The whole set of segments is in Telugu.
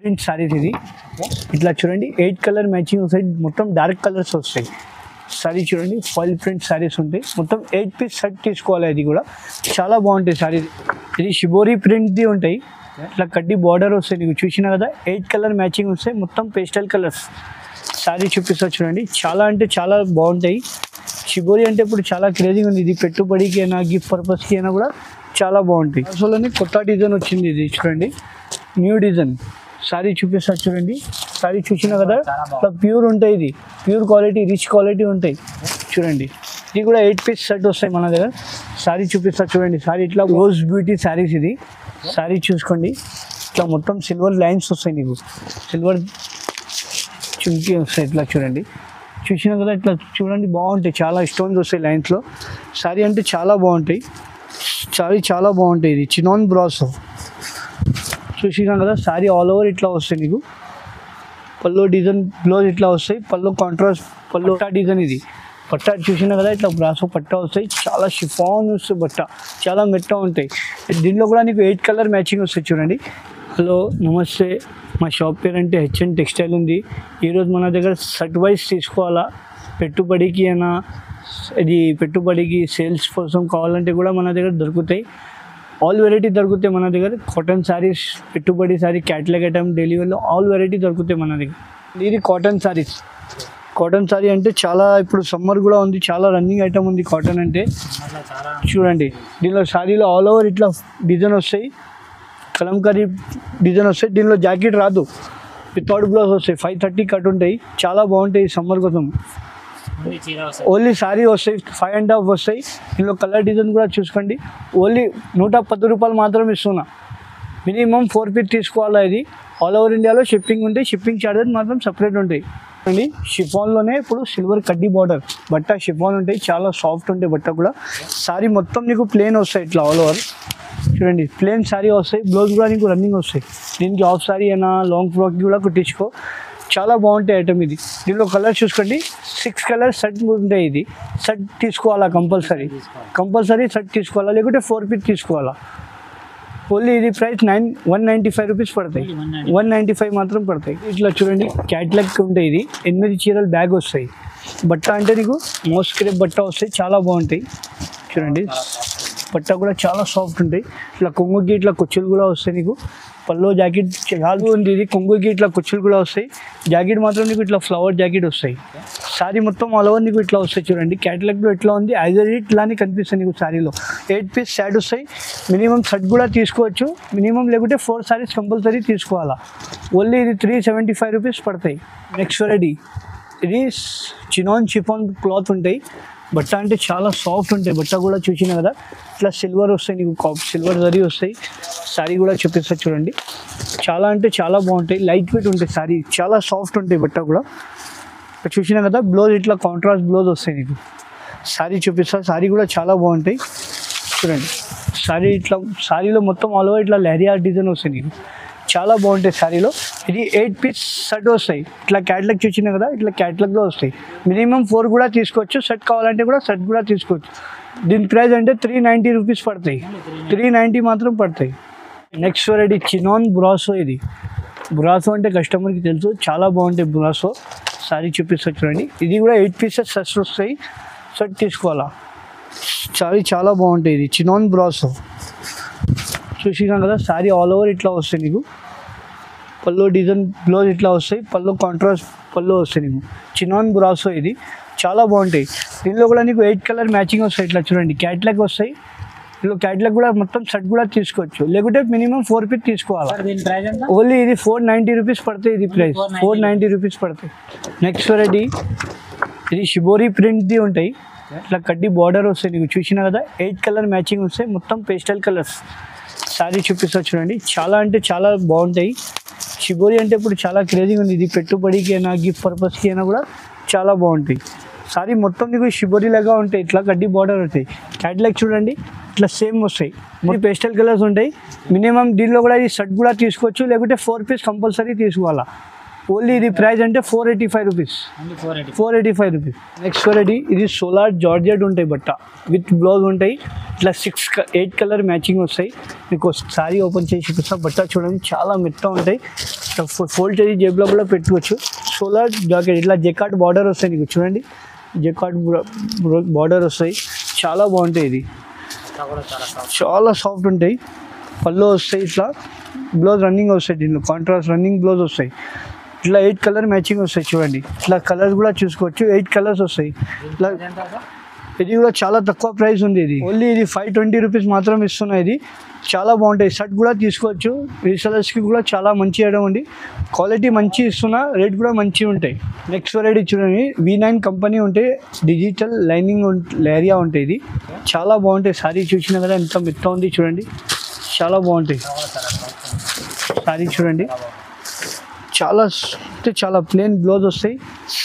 ప్రింట్ సారీస్ ఇది ఇట్లా చూడండి 8 కలర్ మ్యాచింగ్ వస్తాయి మొత్తం డార్క్ కలర్స్ వస్తాయి సారీ చూడండి ఫాయిల్ ప్రింట్ సారీస్ ఉంటాయి మొత్తం 8 పీస్ సెట్ తీసుకోవాలి అది కూడా చాలా బాగుంటాయి సారీ ఇది షిబోరి ప్రింట్ది ఉంటాయి ఇట్లా కడ్డీ బార్డర్ వస్తాయి నీకు చూసినా కదా 8 కలర్ మ్యాచింగ్ వస్తాయి మొత్తం పేస్టల్ కలర్స్ సారీ చూపిస్తా చూడండి చాలా అంటే చాలా బాగుంటాయి షిబోరి అంటే ఇప్పుడు చాలా క్రేజీగా ఉంది ఇది పెట్టుబడికి అయినా గిఫ్ట్ పర్పస్కి అయినా కూడా చాలా బాగుంటాయి అసలు కొత్త డిజైన్ వచ్చింది ఇది చూడండి న్యూ డిజైన్ సారీ చూపిస్తా చూడండి సారీ చూసినా కదా ఇట్లా ప్యూర్ ఉంటాయి ఇది ప్యూర్ క్వాలిటీ రిచ్ క్వాలిటీ ఉంటాయి చూడండి ఇది కూడా 8 పీస్ సెట్ వస్తాయి మన దగ్గర సారీ చూపిస్తా చూడండి సారీ ఇట్లా రోజ్ బ్యూటీ సారీస్ ఇది సారీ చూసుకోండి ఇట్లా మొత్తం సిల్వర్ లైన్స్ వస్తాయి నీకు సిల్వర్ చుంకి వస్తాయి ఇట్లా చూడండి చూసినా కదా ఇట్లా చూడండి బాగుంటాయి చాలా స్టోన్స్ వస్తాయి లైన్స్లో సారీ అంటే చాలా బాగుంటాయి సారీ చాలా బాగుంటాయి ఇది చినాన్ బ్రాసో చూసినా కదా సారీ ఆల్ ఓవర్ ఇట్లా వస్తాయి నీకు పల్లో డిజైన్ బ్లౌజ్ ఇట్లా వస్తాయి పల్లో కాంట్రాస్ట్ పల్లో పట్టా డిజైన్ ఇది పట్టా చూసినా కదా ఇట్లా బ్రాసో పట్టా వస్తాయి చాలా షిఫాన్ వస్తాయి బట్ట చాలా మెట్ట ఉంటాయి దీనిలో కూడా నీకు 8 కలర్ మ్యాచింగ్ వస్తాయి చూడండి హలో నమస్తే మా షాప్ పేరు అంటే హెచ్ఎన్ టెక్స్టైల్ ఉంది ఈరోజు మన దగ్గర సెట్ వైజ్ తీసుకోవాలా పెట్టుబడికి అయినా ఇది పెట్టుబడికి సేల్స్ కోసం కావాలంటే కూడా మన దగ్గర దొరుకుతాయి ఆల్ వెరైటీ దొరుకుతాయి మన దగ్గర కాటన్ శారీస్ పెట్టుబడి శారీ క్యాటలాగ్ ఐటమ్ డెలివరీలో ఆల్ వెరైటీ దొరుకుతాయి మన దగ్గర ఇది కాటన్ శారీస్ కాటన్ శారీ అంటే చాలా ఇప్పుడు సమ్మర్ కూడా ఉంది చాలా రన్నింగ్ ఐటమ్ ఉంది కాటన్ అంటే చూడండి దీనిలో శారీలో ఆల్ ఓవర్ ఇట్లా డిజైన్ వస్తాయి కలంకారీ డిజైన్ వస్తాయి దీనిలో జాకెట్ రాదు వితౌట్ బ్లౌజ్ వస్తాయి 530 కట్ ఉంటాయి చాలా బాగుంటాయి సమ్మర్ కోసం ఓన్లీ శారీ వస్తాయి 5.5 వస్తాయి దీనిలో కలర్ డిజైన్ కూడా చూసుకోండి ఓన్లీ 110 రూపాయలు మాత్రం ఇస్తున్నా మినిమం 4 పీస్ తీసుకోవాలా ఇది ఆల్ ఓవర్ ఇండియాలో షిప్పింగ్ ఉంటాయి షిప్పింగ్ ఛార్జెస్ మాత్రం సపరేట్ ఉంటాయి అండి షిఫాన్లోనే ఇప్పుడు సిల్వర్ కడ్డీ బార్డర్ బట్ట షిఫాన్ ఉంటాయి చాలా సాఫ్ట్ ఉంటాయి బట్ట కూడా శారీ మొత్తం నీకు ప్లేన్ వస్తాయి ఇట్లా ఆల్ ఓవర్ చూడండి ప్లేన్ శారీ వస్తాయి బ్లౌజ్ కూడా నీకు రన్నింగ్ వస్తాయి దీనికి హాఫ్ శారీ అయినా లాంగ్ ఫ్రాక్కి కూడా కుట్టించుకో చాలా బాగుంటాయి ఐటమ్ ఇది దీనిలో కలర్ చూసుకోండి 6 కలర్ సెట్ ఉంటాయి ఇది సెట్ తీసుకోవాలా కంపల్సరీ సెట్ తీసుకోవాలా లేకుంటే 4 పీస్ తీసుకోవాలా ఓన్లీ ఇది ప్రైస్ 195 రూపీస్ పడతాయి 195 మాత్రం పడతాయి ఇట్లా చూడండి క్యాట్లాగ్ ఉంటాయి ఇది 8 చీరలు బ్యాగ్ వస్తాయి బట్ట అంటే నీకు మోస్ట్ క్రేప్ బట్ట వస్తాయి చాలా బాగుంటాయి చూడండి బట్ట కూడా చాలా సాఫ్ట్ ఉంటాయి ఇట్లా కొంగుకి ఇట్లా కుచ్చులు కూడా వస్తాయి నీకు పల్లో జాకెట్ చాలా ఉంది ఇది కొంగుకి ఇట్లా కుచ్చులు కూడా వస్తాయి జాకెట్ మాత్రం నీకు ఇట్లా ఫ్లవర్ జాకెట్ వస్తాయి శారీ మొత్తం ఆల్ ఓవర్ నీకు ఇట్లా వస్తాయి చూడండి క్యాటలాగ్లో ఎట్లా ఉంది ఐదర్ ఇట్లానే కనిపిస్తుంది నీకు శారీలో 8 పీస్ సెట్ వస్తాయి మినిమం సెట్ కూడా తీసుకోవచ్చు మినిమం లేకుంటే 4 శారీస్ కంపల్సరీ తీసుకోవాలా ఓన్లీ ఇది 375 రూపీస్ పడతాయి నెక్స్ట్ వెరైటీ ఇది చినాన్ షిఫాన్ క్లాత్ ఉంటాయి బట్ట అంటే చాలా సాఫ్ట్ ఉంటాయి బట్ట కూడా చూసినా కదా ఇట్లా సిల్వర్ వస్తాయి నీకు సిల్వర్ జరీ వస్తాయి శారీ కూడా చూపిస్తా చూడండి చాలా అంటే చాలా బాగుంటాయి లైట్ వెయిట్ ఉంటాయి శారీ చాలా సాఫ్ట్ ఉంటాయి బట్ట కూడా చూసినా కదా బ్లౌజ్ ఇట్లా కాంట్రాస్ట్ బ్లౌజ్ వస్తాయి నీకు శారీ చూపిస్తా శారీ కూడా చాలా బాగుంటాయి చూడండి శారీ ఇట్లా శారీలో మొత్తం ఆల్ ఓవర్ ఇట్లా లెహరియా డిజైన్ వస్తాయి నీకు చాలా బాగుంటాయి శారీలో ఇది 8 పీస్ సెట్ వస్తాయి ఇట్లా క్యాటలాగ్ చూసినా కదా ఇట్లా క్యాటలాగ్లో వస్తాయి మినిమం 4 కూడా తీసుకోవచ్చు సెట్ కావాలంటే కూడా సెట్ కూడా తీసుకోవచ్చు దీని ప్రైస్ అంటే 390 రూపీస్ పడతాయి 390 మాత్రం పడతాయి నెక్స్ట్ వెరైటీ చినాన్ బ్రాసో ఇది బ్రాసో అంటే కస్టమర్కి తెలుసు చాలా బాగుంటాయి బ్రాసో శారీ చూపిస్తా చూడండి ఇది కూడా 8 పీసెస్ సెట్స్ వస్తాయి సెట్ తీసుకోవాలా శారీ చాలా బాగుంటాయి ఇది చినాన్ బ్రాసో చూసినా కదా శారీ ఆల్ ఓవర్ ఇట్లా వస్తాయి నీకు పల్లో డిజైన్ బ్లౌజ్ ఇట్లా వస్తాయి పల్లో కాంట్రాస్ట్ పల్లో వస్తాయి నీకు చినాన్ బ్రాసో ఇది చాలా బాగుంటాయి దీనిలో కూడా నీకు 8 కలర్ మ్యాచింగ్ వస్తాయి ఇట్లా చూడండి క్యాటలాగ్ వస్తాయి ఇందులో క్యాటలాగ్ కూడా మొత్తం సెట్ కూడా తీసుకోవచ్చు లేకుంటే మినిమం 4 పీస్ తీసుకోవాలి ఓన్లీ ఇది 490 రూపీస్ పడతాయి ఇది ప్రైస్ 490 రూపీస్ పడతాయి నెక్స్ట్ వెరైటీ ఇది షిబోరి ప్రింట్ది ఉంటాయి ఇట్లా కడ్డీ బార్డర్ వస్తాయి నీకు చూసినా కదా 8 కలర్ మ్యాచింగ్ వస్తాయి మొత్తం పేస్టల్ కలర్స్ శారీ చూపిస్తా చూడండి చాలా అంటే చాలా బాగుంటాయి షిబోరి అంటే ఇప్పుడు చాలా క్రేజీగా ఉంది ఇది పెట్టుబడికి అయినా గిఫ్ట్ పర్పస్కి అయినా కూడా చాలా బాగుంటాయి శారీ మొత్తం నీకు షిబోరి లాగా ఉంటాయి ఇట్లా కడ్డీ బార్డర్ ఉంటాయి క్యాటలాగ్ చూడండి ఇట్లా సేమ్ వస్తాయి పేస్టల్ కలర్స్ ఉంటాయి మినిమం దీనిలో కూడా ఈ సెట్ కూడా తీసుకోవచ్చు లేకుంటే 4 పీస్ కంపల్సరీ తీసుకోవాలా ఓన్లీ ఇది ప్రైస్ అంటే 485 రూపీస్. 485 రూపీస్. నెక్స్ట్ వెరైటీ ఇది సోలార్ జార్జెట్ ఉంటాయి బట్ట విత్ బ్లౌజ్ ఉంటాయి. ఇట్లా 8 కలర్ మ్యాచింగ్ వస్తాయి. మీకు సారీ ఓపెన్ చేసి చూపిస్తా. బట్ట చూడండి చాలా మెత్త ఉంటాయి. ఫోల్డ్ చేసి జేబులో కూడా పెట్టుకోవచ్చు. సోలార్ జాకెట్ ఇట్లా జెకాట్ బార్డర్ వస్తాయి. నీకు చూడండి జెకాట్ బార్డర్ వస్తాయి. చాలా బాగుంటాయి. ఇది చాలా సాఫ్ట్ ఉంటాయి. పళ్ళు వస్తాయి. ఇట్లా బ్లౌజ్ రన్నింగ్ వస్తాయి. దీనిలో కాంట్రాస్ట్ రన్నింగ్ బ్లౌజ్ వస్తాయి. ఇట్లా 8 కలర్ మ్యాచింగ్ వస్తాయి. చూడండి ఇట్లా కలర్స్ కూడా చూసుకోవచ్చు. 8 కలర్స్ వస్తాయి. ఇట్లా ఇది కూడా చాలా తక్కువ ప్రైస్ ఉంది. ఇది ఓన్లీ ఇది 520 రూపీస్ మాత్రం ఇస్తున్నాయి. ఇది చాలా బాగుంటాయి. షర్ట్ కూడా తీసుకోవచ్చు. రీసెలర్స్కి కూడా చాలా మంచి ఐటమ్ ఉంది. క్వాలిటీ మంచి ఇస్తున్నా, రేట్ కూడా మంచిగా ఉంటాయి. నెక్స్ట్ వెరైటీ చూడండి V9 కంపెనీ ఉంటాయి. డిజిటల్ లైనింగ్ ఏరియా ఉంటాయి. ఇది చాలా బాగుంటాయి. సారీ చూసినా కదా ఎంత మెత్త ఉంది. చూడండి చాలా బాగుంటాయి. సారీ చూడండి చాలా అంటే చాలా ప్లెయిన్ బ్లౌజ్ వస్తాయి.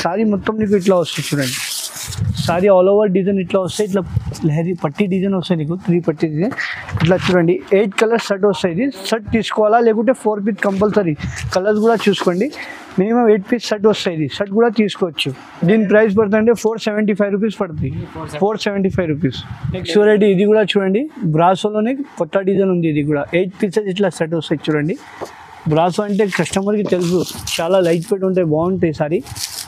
సారీ మొత్తం నీకు ఇట్లా వస్తాయి. చూడండి సారీ ఆల్ ఓవర్ డిజైన్ ఇట్లా వస్తాయి. ఇట్లా లహరీ పట్టీ డిజైన్ వస్తాయి. నీకు 3 పట్టీ డిజైన్ ఇట్లా చూడండి 8 కలర్స్ షర్ట్ వస్తాయి. ఇది షర్ట్ తీసుకోవాలా లేకుంటే 4 పీస్ కంపల్సరీ. కలర్స్ కూడా చూసుకోండి. మినిమం 8 పీస్ షర్ట్ వస్తాయి. ఇది షర్ట్ కూడా తీసుకోవచ్చు. దీని ప్రైస్ పడుతుంది 475 రూపీస్ పడుతుంది. 475 రూపీస్. నెక్స్ట్ వెరైటీ ఇది కూడా చూడండి బ్రాసోలోనే కొత్త డిజైన్ ఉంది. ఇది కూడా 8 పీసెస్ ఇట్లా షర్ట్ వస్తాయి. చూడండి బ్రాసో అంటే కస్టమర్కి తెలుసు చాలా లైట్ వెయిట్ ఉంటాయి, బాగుంటాయి సారీ.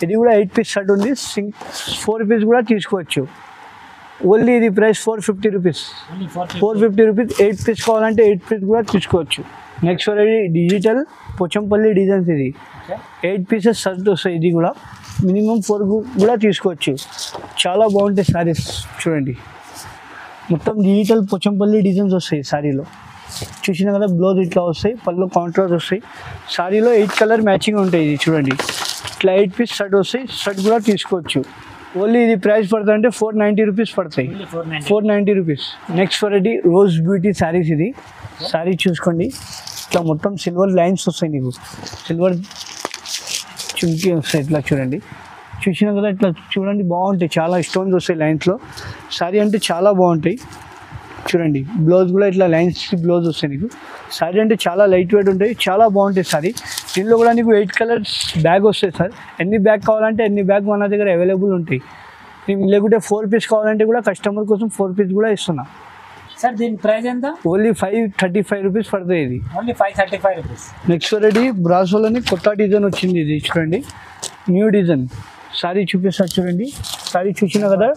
ఇది కూడా 8 పీస్ షర్ట్ ఉంది. 4 పీస్ కూడా తీసుకోవచ్చు. ఓన్లీ ఇది ప్రైస్ 450 రూపీస్. 450 రూపీస్. 8 పీస్ కావాలంటే 8 పీస్ కూడా తీసుకోవచ్చు. Next variety digital Pochampally designs. ఇది 8 పీసెస్ షర్ట్ వస్తాయి. ఇది కూడా మినిమం 4 కూడా తీసుకోవచ్చు. చాలా బాగుంటాయి సారీస్. చూడండి మొత్తం డిజిటల్ పోచంపల్లి డిజైన్స్ వస్తాయి సారీలో. చూసినా కదా బ్లౌజ్ ఇట్లా వస్తాయి. పళ్ళు కాంట్రాస్ట్ వస్తాయి. సారీలో 8 కలర్ మ్యాచింగ్ ఉంటాయి. ఇది చూడండి ఇట్లా 8 పీస్ షర్ట్ వస్తాయి. షర్ట్ కూడా తీసుకోవచ్చు. ఓన్లీ ఇది ప్రైస్ పడుతుంది అంటే 490 రూపీస్ పడతాయి. 490 rupees. Next variety rose beauty saris. ఇది శారీ చూసుకోండి ఇట్లా మొత్తం సిల్వర్ లైన్స్ వస్తాయి. నీకు సిల్వర్ చుంకీ వస్తాయి. ఇట్లా చూడండి చూసినా కదా ఇట్లా చూడండి బాగుంటాయి. చాలా స్టోన్స్ వస్తాయి లైన్స్లో. శారీ అంటే చాలా బాగుంటాయి. చూడండి బ్లౌజ్ కూడా ఇట్లా లైన్స్ బ్లౌజ్ వస్తాయి. నీకు సారీ అంటే చాలా లైట్ వెయిట్ ఉంటాయి. చాలా బాగుంటాయి సారీ. దీనిలో కూడా నీకు 8 కలర్స్ బ్యాగ్ వస్తాయి సార్. ఎన్ని బ్యాగ్ కావాలంటే ఎన్ని బ్యాగ్ మన దగ్గర అవైలబుల్ ఉంటాయి. లేకుంటే 4 పీస్ కావాలంటే కూడా కస్టమర్ కోసం 4 పీస్ కూడా ఇస్తున్నా సార్. దీని ప్రైస్ ఎంత? ఓన్లీ 535 రూపీస్ పడుతుంది. ఇది ఓన్లీ 535 రూపీస్. నెక్స్ట్ వెరైటీ బ్రాసోలోని కొత్త డిజైన్ వచ్చింది. ఇది చూడండి న్యూ డిజైన్. సారీ చూపిస్తా చూడండి. సారీ చూసినా కదా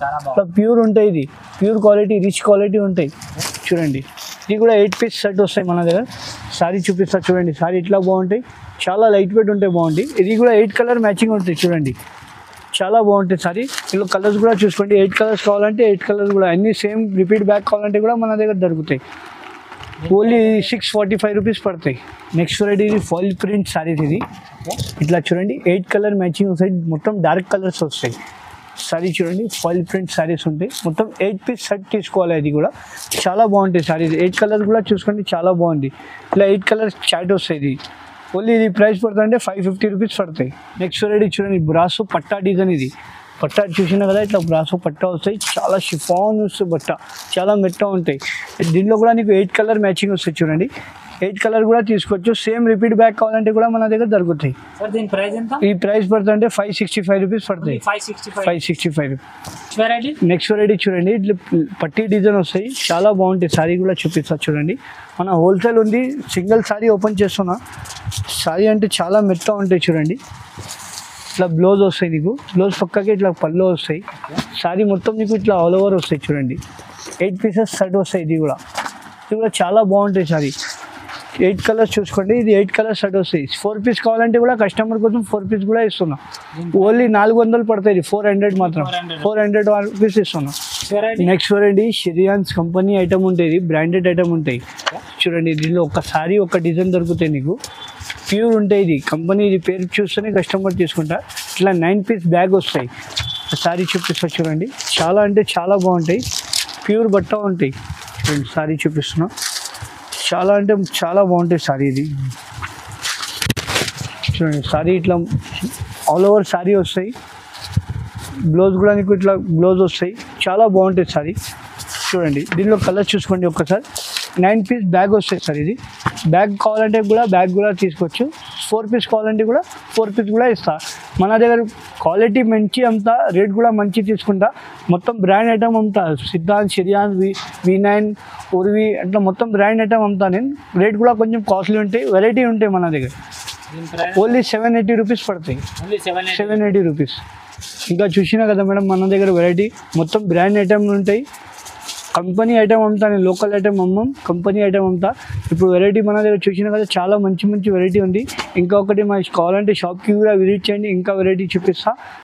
ప్యూర్ ఉంటాయి. ఇది ప్యూర్ క్వాలిటీ రిచ్ క్వాలిటీ ఉంటాయి. చూడండి ఇది కూడా 8 పీస్ షర్ట్ వస్తాయి మన దగ్గర. సారీ చూపిస్తా చూడండి. సారీ ఇట్లా బాగుంటాయి. చాలా లైట్ వెయిట్ ఉంటాయి, బాగుంటాయి. ఇది కూడా 8 కలర్ మ్యాచింగ్ ఉంటాయి. చూడండి చాలా బాగుంటాయి సారీ. ఇందులో కలర్స్ కూడా చూసుకోండి. 8 కలర్స్ కావాలంటే 8 కలర్స్ కూడా అన్ని సేమ్ రిపీట్ బ్యాక్ కావాలంటే కూడా మన దగ్గర దొరుకుతాయి. ఓన్లీ 645 రూపీస్ పడతాయి. నెక్స్ట్ వెరైటీ ఇది ఫాయిల్ ప్రింట్ సారీస్. ఇది ఇట్లా చూడండి 8 కలర్ మ్యాచింగ్ వస్తాయి. మొత్తం డార్క్ కలర్స్ వస్తాయి. సారీ చూడండి ఫాయిల్ ప్రింట్ సారీస్ ఉంటాయి. మొత్తం 8 పీస్ షర్ట్ తీసుకోవాలి. అది కూడా చాలా బాగుంటాయి సారీస్. 8 కలర్స్ కూడా చూసుకోండి చాలా బాగుంది. ఇట్లా 8 కలర్స్ చాట్ వస్తాయి. ఇది ఓన్లీ ఇది ప్రైస్ పడుతుంది అంటే 550 రూపీస్ పడతాయి. నెక్స్ట్ వెరైటీ చూడండి బ్రాసో పట్టా డిజైన్. ఇది పట్టా చూసినా కదా ఇట్లా బ్రాసో పట్టా వస్తాయి. చాలా షిఫాన్ వస్తాయి. బట్ట చాలా మెత్త ఉంటాయి. దీనిలో కూడా నీకు 8 కలర్ మ్యాచింగ్ వస్తాయి. చూడండి 8 కలర్ కూడా తీసుకోవచ్చు. సేమ్ రిపీట్ బ్యాక్ కావాలంటే కూడా మన దగ్గర దొరుకుతాయి. సార్ దీని ప్రైస్ ఎంత? ఈ ప్రైస్ పడుతుంది అంటే 565 రూపీస్ పడతాయి. 565. నెక్స్ట్ వెరైటీ చూడండి ఇట్లా పట్టీ డిజైన్ వస్తాయి. చాలా బాగుంటాయి. సారీ కూడా చూపిస్తా చూడండి. మన హోల్సేల్ ఉంది. సింగిల్ సారీ ఓపెన్ చేస్తున్నా. సారీ అంటే చాలా మెత్త ఉంటాయి. చూడండి ఇట్లా బ్లౌజ్ వస్తాయి. నీకు బ్లౌజ్ పక్కకి ఇట్లా పళ్ళు వస్తాయి. సారీ మొత్తం నీకు ఇట్లా ఆల్ ఓవర్ వస్తాయి. చూడండి 8 పీసెస్ షర్ట్ వస్తాయి. ఇది కూడా చాలా బాగుంటాయి సారీ. 8 కలర్స్ చూసుకోండి. ఇది 8 కలర్స్ షర్ట్ వస్తాయి. 4 పీస్ కావాలంటే కూడా కస్టమర్ కోసం 4 పీస్ కూడా ఇస్తున్నా. ఓన్లీ 400 పడతాయి. 400 మాత్రం 400 రూపీస్ ఇస్తున్నా. నెక్స్ట్ వెరైటీ షిరియాన్స్ కంపెనీ ఐటమ్ ఉంటాయి. బ్రాండెడ్ ఐటమ్ ఉంటాయి. చూడండి దీనిలో ఒక్కసారి ఒక డిజైన్ దొరుకుతాయి. నీకు ప్యూర్ ఉంటాయి. ఇది కంపెనీ ఇది పేరు చూస్తేనే కస్టమర్ తీసుకుంటా. ఇట్లా 9 పీస్ బ్యాగ్ వస్తాయి. సారీ చూపిస్తా చూడండి. చాలా అంటే చాలా బాగుంటాయి. ప్యూర్ బట్ట ఉంటాయి. చూడండి సారీ చూపిస్తున్నా. చాలా అంటే చాలా బాగుంటాయి సారీ. ఇది చూడండి సారీ ఇట్లా ఆల్ ఓవర్ సారీ వస్తాయి. బ్లౌజ్ కూడా నీకు ఇట్లా బ్లౌజ్ వస్తాయి. చాలా బాగుంటాయి సారీ. చూడండి దీనిలో కలర్ చూసుకోండి ఒక్కసారి. 9 పీస్ బ్యాగ్ వస్తాయి సార్. ఇది బ్యాగ్ కావాలంటే కూడా బ్యాగ్ కూడా తీసుకోవచ్చు. 4 పీస్ కావాలంటే కూడా 4 పీస్ కూడా ఇస్తా. మన దగ్గర క్వాలిటీ మంచి అమ్ముతా, రేట్ కూడా మంచి తీసుకుంటా. మొత్తం బ్రాండ్ ఐటమ్ అమ్ముతా. సిద్ధాంత్, షిరియాన్, V9, ఉర్వి అట్లా మొత్తం బ్రాండ్ ఐటమ్ అమ్ముతా నేను. రేట్ కూడా కొంచెం కాస్ట్లీ ఉంటాయి, వెరైటీ ఉంటాయి మన దగ్గర. దీని ప్రైస్ ఓన్లీ 780 రూపీస్ పడతాయి. ఓన్లీ 780. 780 రూపీస్. ఇంకా చూసినా కదా మేడం మన దగ్గర వెరైటీ మొత్తం బ్రాండ్ ఐటమ్లు ఉంటాయి. కంపెనీ ఐటమ్ అమ్ముతా నేను, లోకల్ ఐటమ్ అమ్మం, కంపెనీ ఐటమ్ అమ్ముతా. ఇప్పుడు వెరైటీ మన దగ్గర చూసినా కదా చాలా మంచి మంచి వెరైటీ ఉంది. ఇంకా ఒకటి మా కావాలంటే షాప్కి కూడా విజిట్ చేయండి, ఇంకా వెరైటీ చూపిస్తా.